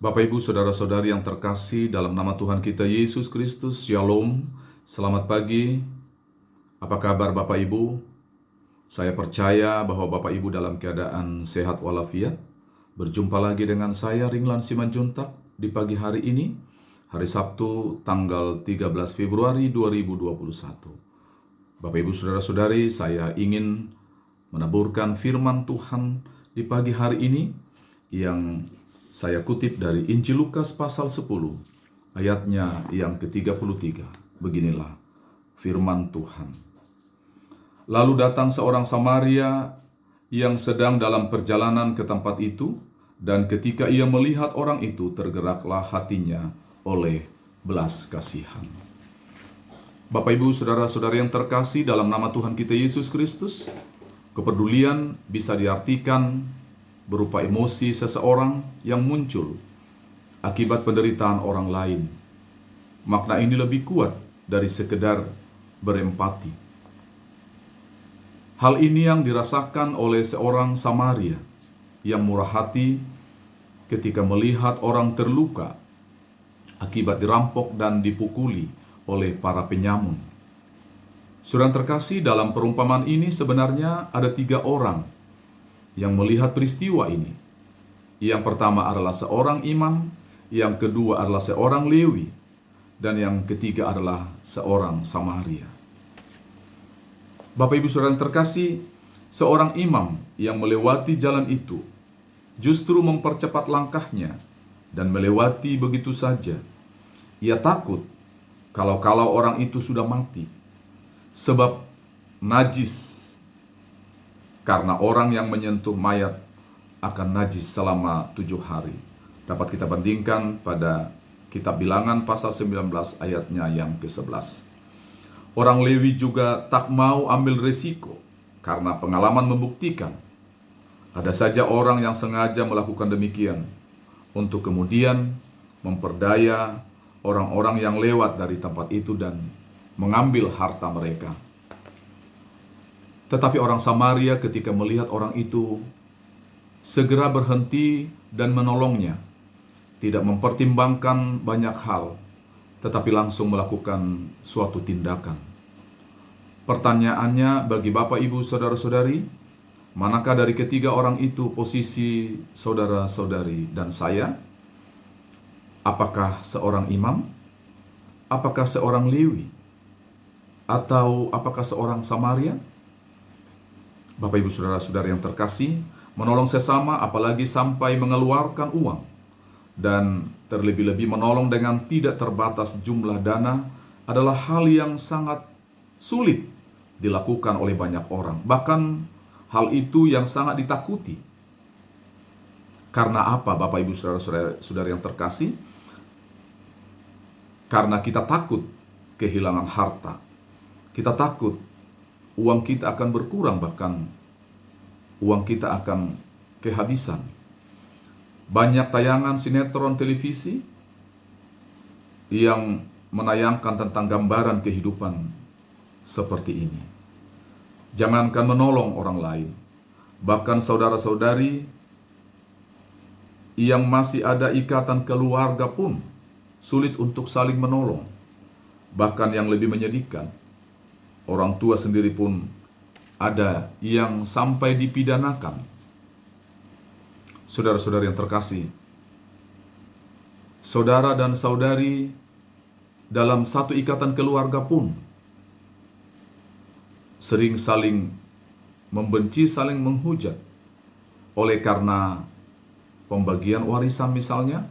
Bapak, Ibu, Saudara-saudari yang terkasih dalam nama Tuhan kita Yesus Kristus, Shalom, selamat pagi. Apa kabar Bapak Ibu? Saya percaya bahwa Bapak Ibu dalam keadaan sehat walafiat. Berjumpa lagi dengan saya Ringlan Simanjuntak di pagi hari ini, hari Sabtu tanggal 13 Februari 2021. Bapak Ibu Saudara-saudari, saya ingin menaburkan firman Tuhan di pagi hari ini yang saya kutip dari Injil Lukas pasal 10, ayatnya yang ke-33. Beginilah firman Tuhan. Lalu datang seorang Samaria yang sedang dalam perjalanan ke tempat itu, dan ketika ia melihat orang itu, tergeraklah hatinya oleh belas kasihan. Bapak, Ibu, Saudara-saudari yang terkasih dalam nama Tuhan kita Yesus Kristus, kepedulian bisa diartikan berupa emosi seseorang yang muncul akibat penderitaan orang lain. Makna ini lebih kuat dari sekedar berempati. Hal ini yang dirasakan oleh seorang Samaria yang murah hati ketika melihat orang terluka akibat dirampok dan dipukuli oleh para penyamun. Saudara terkasih, dalam perumpamaan ini sebenarnya ada 3 orang yang melihat peristiwa ini. Yang pertama adalah seorang imam, yang kedua adalah seorang Lewi, dan yang ketiga adalah seorang Samaria. Bapak Ibu Saudara yang terkasih, seorang imam yang melewati jalan itu justru mempercepat langkahnya dan melewati begitu saja. Ia takut kalau orang itu sudah mati, sebab najis. Karena orang yang menyentuh mayat akan najis selama 7 hari. Dapat kita bandingkan pada kitab Bilangan pasal 19 ayatnya yang ke-11. Orang Lewi juga tak mau ambil resiko karena pengalaman membuktikan ada saja orang yang sengaja melakukan demikian untuk kemudian memperdaya orang-orang yang lewat dari tempat itu dan mengambil harta mereka. Tetapi orang Samaria ketika melihat orang itu segera berhenti dan menolongnya, tidak mempertimbangkan banyak hal, tetapi langsung melakukan suatu tindakan. Pertanyaannya bagi Bapak, Ibu, Saudara-saudari, manakah dari ketiga orang itu posisi saudara-saudari dan saya? Apakah seorang imam? Apakah seorang Lewi? Atau apakah seorang Samaria? Bapak, Ibu, Saudara-saudari yang terkasih, menolong sesama apalagi sampai mengeluarkan uang dan terlebih-lebih menolong dengan tidak terbatas jumlah dana adalah hal yang sangat sulit dilakukan oleh banyak orang. Bahkan hal itu yang sangat ditakuti. Karena apa, Bapak, Ibu, Saudara-saudari yang terkasih? Karena kita takut kehilangan harta. Kita takut uang kita akan berkurang, bahkan uang kita akan kehabisan. Banyak tayangan sinetron televisi yang menayangkan tentang gambaran kehidupan seperti ini. Jangankan menolong orang lain, bahkan saudara-saudari yang masih ada ikatan keluarga pun sulit untuk saling menolong. Bahkan yang lebih menyedihkan, orang tua sendiri pun ada yang sampai dipidanakan. Saudara-saudari yang terkasih, saudara dan saudari dalam satu ikatan keluarga pun sering saling membenci, saling menghujat oleh karena pembagian warisan misalnya.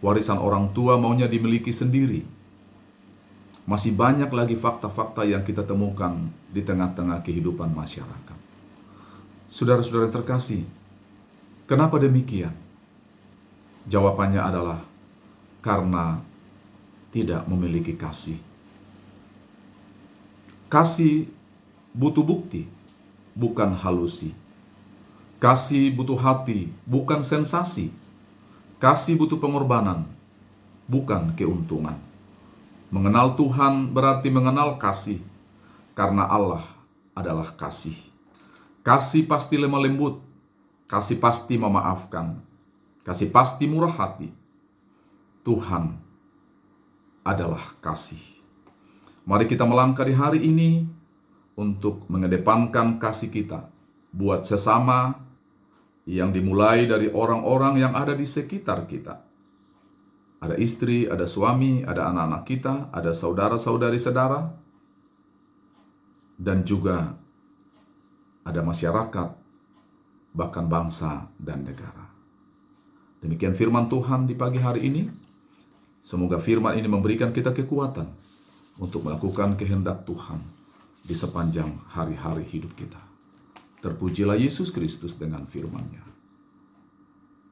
Warisan orang tua maunya dimiliki sendiri. Masih banyak lagi fakta-fakta yang kita temukan di tengah-tengah kehidupan masyarakat. Saudara-saudara yang terkasih, kenapa demikian? Jawabannya adalah karena tidak memiliki kasih. Kasih butuh bukti, bukan halusi. Kasih butuh hati, bukan sensasi. Kasih butuh pengorbanan, bukan keuntungan. Mengenal Tuhan berarti mengenal kasih, karena Allah adalah kasih. Kasih pasti lemah lembut, kasih pasti memaafkan, Kasih pasti murah hati. Tuhan adalah kasih. Mari kita melangkah di hari ini untuk mengedepankan kasih kita buat sesama yang dimulai dari orang-orang yang ada di sekitar kita. Ada istri, ada suami, ada anak-anak kita, ada saudara-saudari saudara, dan juga ada masyarakat, bahkan bangsa dan negara. Demikian firman Tuhan di pagi hari ini. Semoga firman ini memberikan kita kekuatan untuk melakukan kehendak Tuhan di sepanjang hari-hari hidup kita. Terpujilah Yesus Kristus dengan firman-Nya.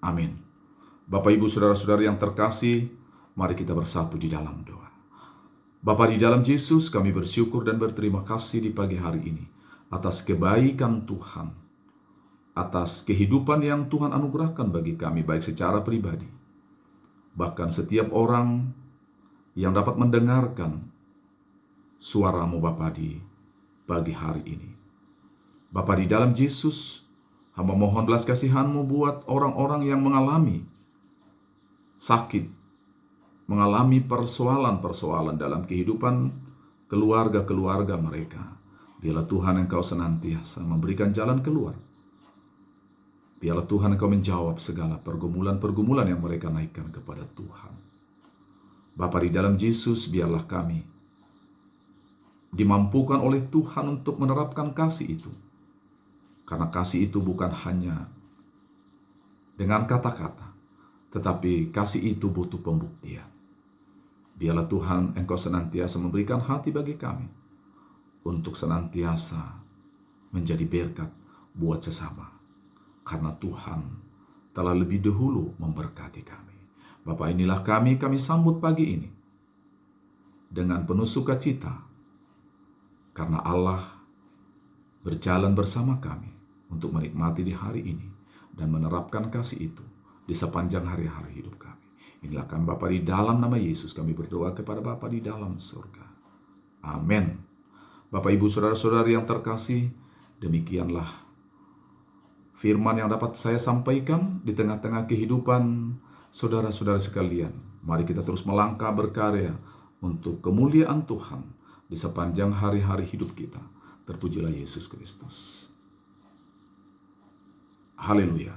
Amin. Bapak, Ibu, Saudara-saudari yang terkasih, mari kita bersatu di dalam doa. Bapa di dalam Yesus, kami bersyukur dan berterima kasih di pagi hari ini atas kebaikan Tuhan, atas kehidupan yang Tuhan anugerahkan bagi kami, baik secara pribadi, bahkan setiap orang yang dapat mendengarkan suara-Mu Bapa di pagi hari ini. Bapa di dalam Yesus, hamba mohon belas kasihan-Mu buat orang-orang yang mengalami sakit, mengalami persoalan-persoalan dalam kehidupan keluarga-keluarga mereka. Biarlah Tuhan Engkau senantiasa memberikan jalan keluar. Biarlah Tuhan Engkau menjawab segala pergumulan-pergumulan yang mereka naikkan kepada Tuhan. Bapa di dalam Yesus, biarlah kami dimampukan oleh Tuhan untuk menerapkan kasih itu. Karena kasih itu bukan hanya dengan kata-kata, tetapi kasih itu butuh pembuktian. Biarlah Tuhan Engkau senantiasa memberikan hati bagi kami untuk senantiasa menjadi berkat buat sesama. Karena Tuhan telah lebih dahulu memberkati kami. Bapa, inilah kami sambut pagi ini dengan penuh sukacita. Karena Allah berjalan bersama kami untuk menikmati di hari ini dan menerapkan kasih itu di sepanjang hari-hari hidup kami. Inilah kami Bapa, di dalam nama Yesus kami berdoa kepada Bapa di dalam surga. Amin. Bapak, Ibu, Saudara-saudari yang terkasih, demikianlah firman yang dapat saya sampaikan di tengah-tengah kehidupan saudara-saudara sekalian. Mari kita terus melangkah berkarya untuk kemuliaan Tuhan di sepanjang hari-hari hidup kita. Terpujilah Yesus Kristus. Haleluya.